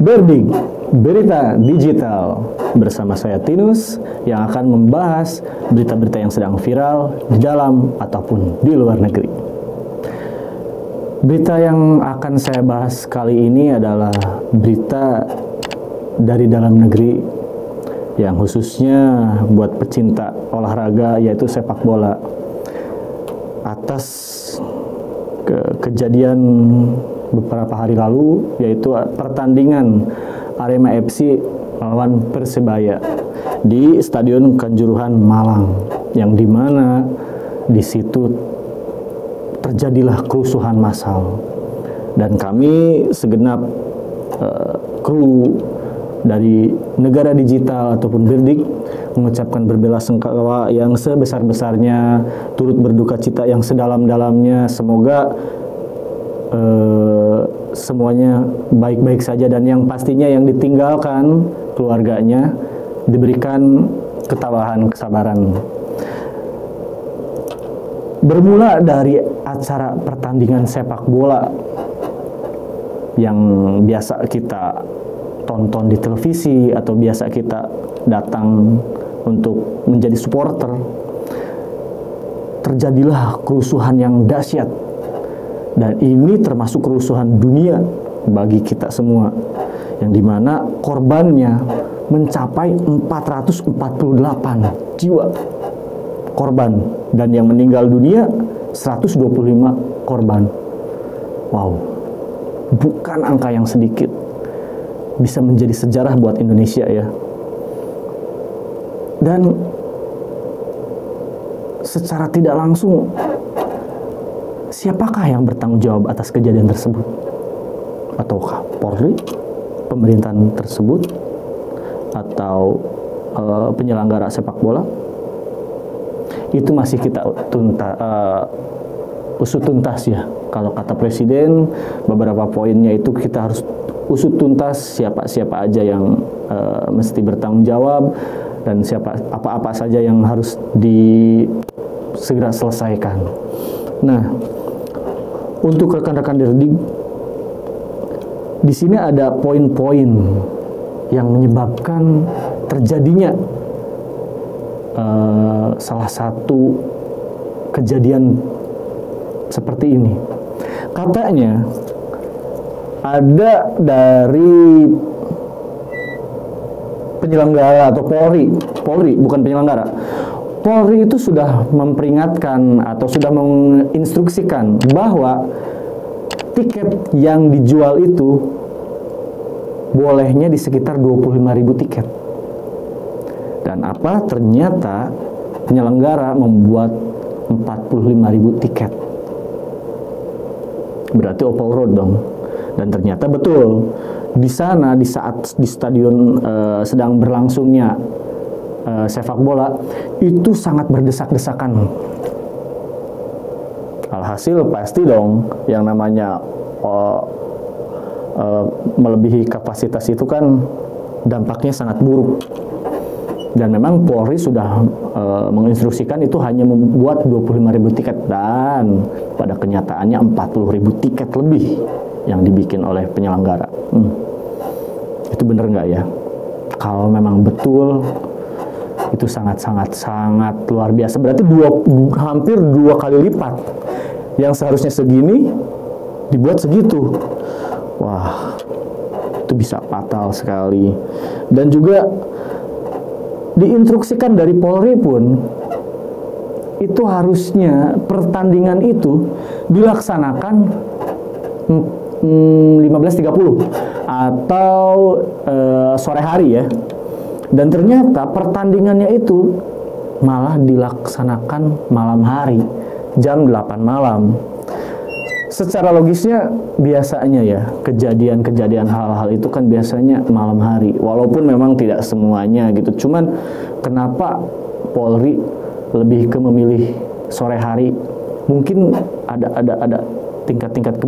Berdik, berita digital bersama saya Tinus yang akan membahas berita-berita yang sedang viral di dalam ataupun di luar negeri. Berita yang akan saya bahas kali ini adalah berita dari dalam negeri yang khususnya buat pecinta olahraga, yaitu sepak bola, atas kejadian beberapa hari lalu, yaitu pertandingan Arema FC melawan Persebaya di Stadion Kanjuruhan Malang, yang dimana di situ terjadilah kerusuhan massal, dan kami segenap kru dari Negara Digital ataupun Berdik mengucapkan berbelasungkawa yang sebesar-besarnya, turut berduka cita yang sedalam-dalamnya. Semoga semuanya baik-baik saja, dan yang pastinya yang ditinggalkan keluarganya diberikan ketabahan, kesabaran. Bermula dari acara pertandingan sepak bola yang biasa kita tonton di televisi atau biasa kita datang untuk menjadi supporter, terjadilah kerusuhan yang dahsyat. Dan ini termasuk kerusuhan dunia bagi kita semua, yang dimana korbannya mencapai 448 jiwa korban, dan yang meninggal dunia 125 korban. Wow, bukan angka yang sedikit, bisa menjadi sejarah buat Indonesia ya. Dan secara tidak langsung, siapakah yang bertanggung jawab atas kejadian tersebut? Ataukah Polri, pemerintahan tersebut, atau penyelenggara sepak bola? Itu masih kita usut tuntas ya. Kalau kata Presiden, beberapa poinnya itu kita harus usut tuntas siapa aja yang mesti bertanggung jawab, dan apa saja yang harus segera selesaikan. Nah, untuk rekan-rekan Berdik, di sini ada poin-poin yang menyebabkan terjadinya salah satu kejadian seperti ini. Katanya ada dari penyelenggara atau Polri bukan penyelenggara. Polri itu sudah memperingatkan atau sudah menginstruksikan bahwa tiket yang dijual itu bolehnya di sekitar 25.000 tiket. Dan ternyata penyelenggara membuat 45.000 tiket. Berarti open road dong. Dan ternyata betul, di sana di saat di stadion sedang berlangsungnya sepak bola itu sangat berdesak-desakan. Alhasil pasti dong yang namanya melebihi kapasitas itu kan dampaknya sangat buruk. Dan memang Polri sudah menginstruksikan itu hanya membuat 25.000 tiket, dan pada kenyataannya 40.000 tiket lebih yang dibikin oleh penyelenggara. Itu bener nggak ya? Kalau memang betul, itu sangat luar biasa. Berarti hampir dua kali lipat. Yang seharusnya segini dibuat segitu. Wah, itu bisa fatal sekali. Dan juga diinstruksikan dari Polri pun, itu harusnya pertandingan itu dilaksanakan 15.30 atau sore hari ya. Dan ternyata pertandingannya itu malah dilaksanakan malam hari, jam 8 malam. Secara logisnya biasanya ya, kejadian hal-hal itu kan biasanya malam hari, walaupun memang tidak semuanya gitu. Cuman kenapa Polri lebih ke memilih sore hari? Mungkin ada tingkat-tingkat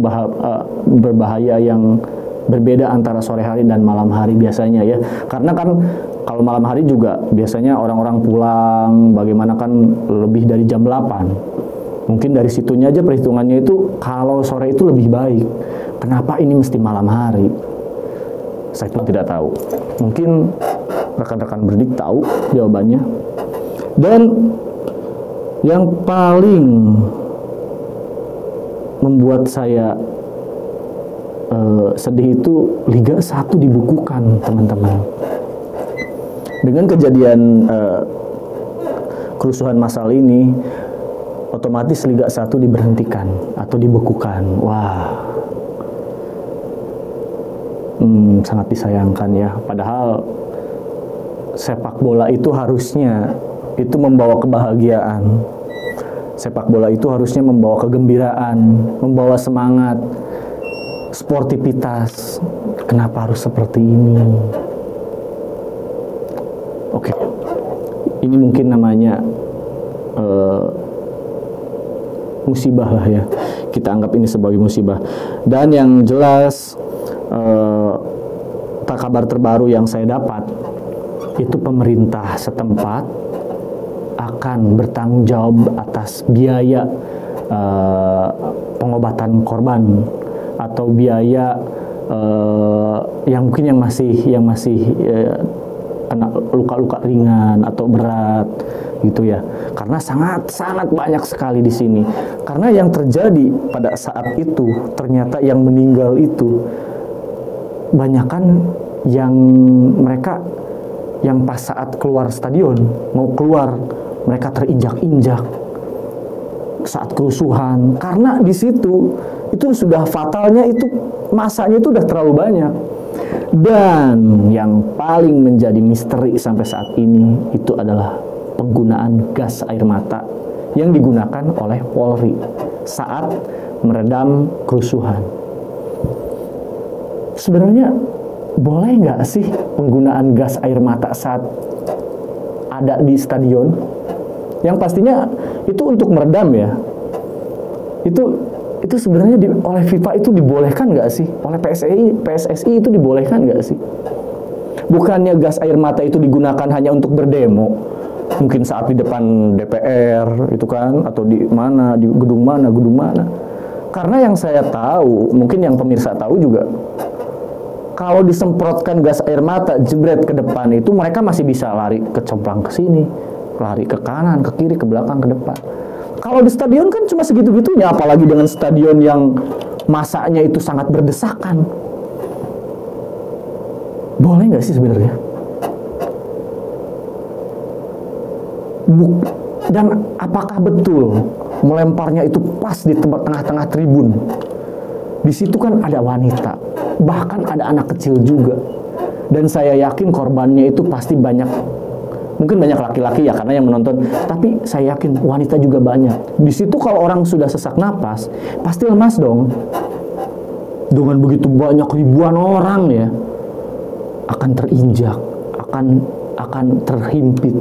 berbahaya yang berbeda antara sore hari dan malam hari biasanya ya. Karena kan kalau malam hari juga biasanya orang-orang pulang, bagaimana kan lebih dari jam 8. Mungkin dari situnya aja perhitungannya itu kalau sore itu lebih baik. Kenapa ini mesti malam hari? Saya pun tidak tahu. Mungkin rekan-rekan Berdik tahu jawabannya. Dan yang paling membuat saya sedih itu Liga 1 dibukukan, teman-teman. Dengan kejadian kerusuhan massal ini, otomatis Liga 1 diberhentikan atau dibekukan. Wah, sangat disayangkan ya. Padahal sepak bola itu harusnya itu membawa kebahagiaan. Sepak bola itu harusnya membawa kegembiraan, membawa semangat, sportivitas. Kenapa harus seperti ini? Oke, ini mungkin namanya musibah lah ya. Kita anggap ini sebagai musibah. Dan yang jelas kabar terbaru yang saya dapat itu pemerintah setempat akan bertanggung jawab atas biaya pengobatan korban atau biaya yang mungkin yang masih kena luka-luka ringan atau berat gitu ya, karena sangat banyak sekali di sini. Karena yang terjadi pada saat itu ternyata yang meninggal itu banyakan yang mereka yang pas saat keluar stadion mau keluar mereka terinjak-injak saat kerusuhan, karena di situ itu sudah fatalnya, itu masanya itu udah terlalu banyak. Dan yang paling menjadi misteri sampai saat ini itu adalah penggunaan gas air mata yang digunakan oleh Polri saat meredam kerusuhan. Sebenarnya boleh nggak sih penggunaan gas air mata saat ada di stadion? Yang pastinya itu untuk meredam ya. Itu sebenarnya oleh FIFA itu dibolehkan nggak sih? Oleh PSSI itu dibolehkan nggak sih? Bukannya gas air mata itu digunakan hanya untuk berdemo, mungkin saat di depan DPR itu kan, atau di mana, di gedung mana. Karena yang saya tahu, mungkin yang pemirsa tahu juga, kalau disemprotkan gas air mata jebret ke depan itu mereka masih bisa lari kecoplang ke sini, lari ke kanan, ke kiri, ke belakang, ke depan. Kalau di stadion kan cuma segitu-gitunya, apalagi dengan stadion yang masanya itu sangat berdesakan. Boleh nggak sih sebenarnya? Dan apakah betul melemparnya itu pas di tengah-tengah tribun? Di situ kan ada wanita, bahkan ada anak kecil juga. Dan saya yakin korbannya itu pasti banyak. Mungkin banyak laki-laki ya, karena yang menonton. Tapi saya yakin wanita juga banyak. Di situ kalau orang sudah sesak napas, pasti lemas dong. Dengan begitu banyak ribuan orang ya, akan terinjak, akan terhimpit.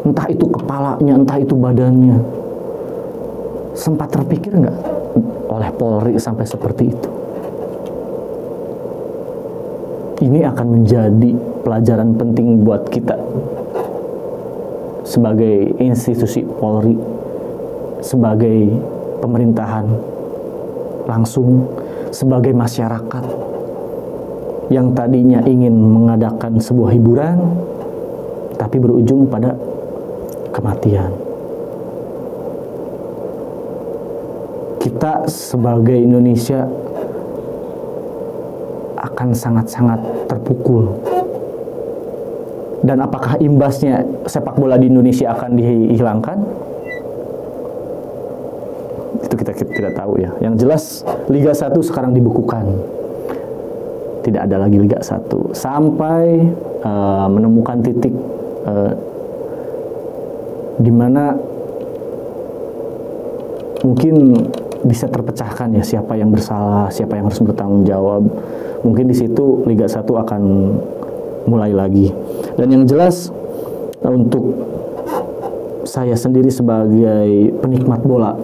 Entah itu kepalanya, entah itu badannya. Sempat terpikir nggak oleh Polri sampai seperti itu? Ini akan menjadi pelajaran penting buat kita sebagai institusi Polri, sebagai pemerintahan langsung, sebagai masyarakat yang tadinya ingin mengadakan sebuah hiburan tapi berujung pada kematian. Kita sebagai Indonesia akan sangat-sangat terpukul. Dan apakah imbasnya sepak bola di Indonesia akan dihilangkan? Itu kita tidak tahu ya. Yang jelas Liga 1 sekarang dibekukan. Tidak ada lagi Liga 1 sampai menemukan titik di mana mungkin bisa terpecahkan ya, siapa yang bersalah, siapa yang harus bertanggung jawab. Mungkin di situ Liga 1 akan mulai lagi. Dan yang jelas untuk saya sendiri sebagai penikmat bola,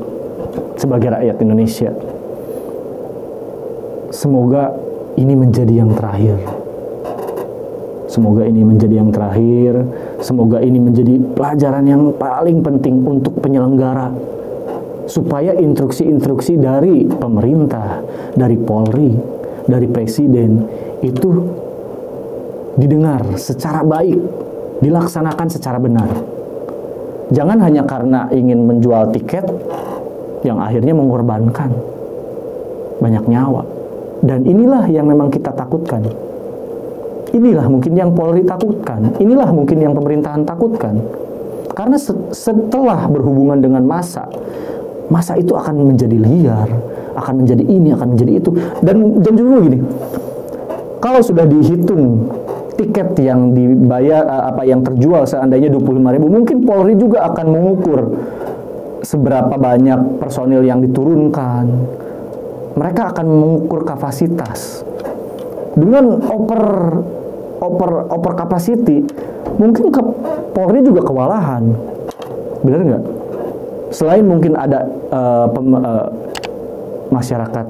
sebagai rakyat Indonesia, semoga ini menjadi yang terakhir. Semoga ini menjadi yang terakhir. Semoga ini menjadi pelajaran yang paling penting untuk penyelenggara, supaya instruksi-instruksi dari pemerintah, dari Polri, dari Presiden itu didengar secara baik, dilaksanakan secara benar. Jangan hanya karena ingin menjual tiket yang akhirnya mengorbankan banyak nyawa. Dan inilah yang memang kita takutkan. Inilah mungkin yang Polri takutkan. Inilah mungkin yang pemerintahan takutkan. Karena setelah berhubungan dengan massa itu akan menjadi liar, akan menjadi ini, akan menjadi itu. Dan juga gini, kalau sudah dihitung tiket yang dibayar, yang terjual seandainya 25.000, mungkin Polri juga akan mengukur seberapa banyak personil yang diturunkan. Mereka akan mengukur kapasitas. Dengan over capacity, mungkin Polri juga kewalahan. Benar nggak? Selain mungkin ada masyarakat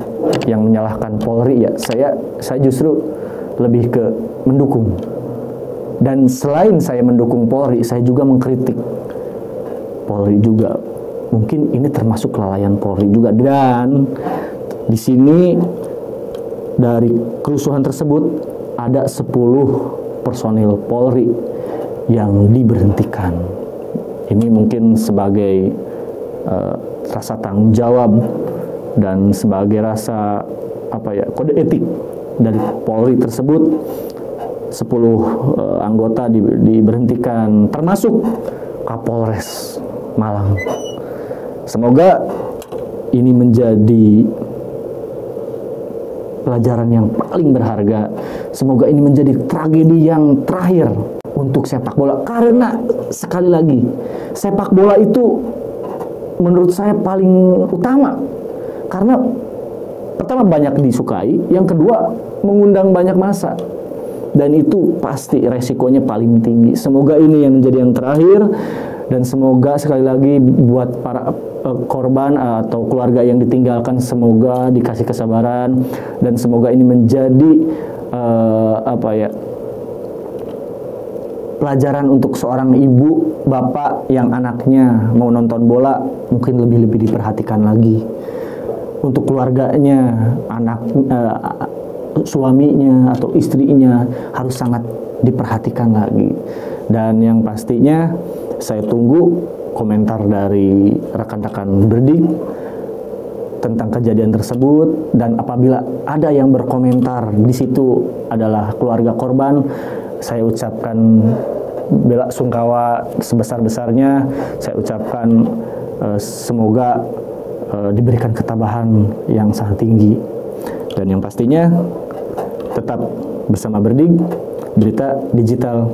yang menyalahkan Polri, ya saya justru lebih ke mendukung. Dan selain saya mendukung Polri, saya juga mengkritik Polri juga. Mungkin ini termasuk kelalaian Polri juga. Dan di sini dari kerusuhan tersebut ada 10 personil Polri yang diberhentikan. Ini mungkin sebagai rasa tanggung jawab dan sebagai rasa kode etik dari Polri tersebut. 10 anggota diberhentikan, termasuk Kapolres Malang. Semoga ini menjadi pelajaran yang paling berharga. Semoga ini menjadi tragedi yang terakhir untuk sepak bola. Karena sekali lagi, sepak bola itu menurut saya paling utama. Karena pertama banyak disukai, yang kedua mengundang banyak massa. Dan itu pasti resikonya paling tinggi. Semoga ini yang menjadi yang terakhir. Dan semoga sekali lagi buat para korban atau keluarga yang ditinggalkan, semoga dikasih kesabaran. Dan semoga ini menjadi pelajaran untuk seorang ibu, bapak yang anaknya mau nonton bola, mungkin lebih diperhatikan lagi. Untuk keluarganya, suaminya atau istrinya harus sangat diperhatikan lagi. Dan yang pastinya saya tunggu komentar dari rekan-rekan Berdik tentang kejadian tersebut. Dan apabila ada yang berkomentar di situ adalah keluarga korban, saya ucapkan bela sungkawa sebesar-besarnya. Saya ucapkan semoga diberikan ketabahan yang sangat tinggi. Dan yang pastinya tetap bersama Berdik, berita digital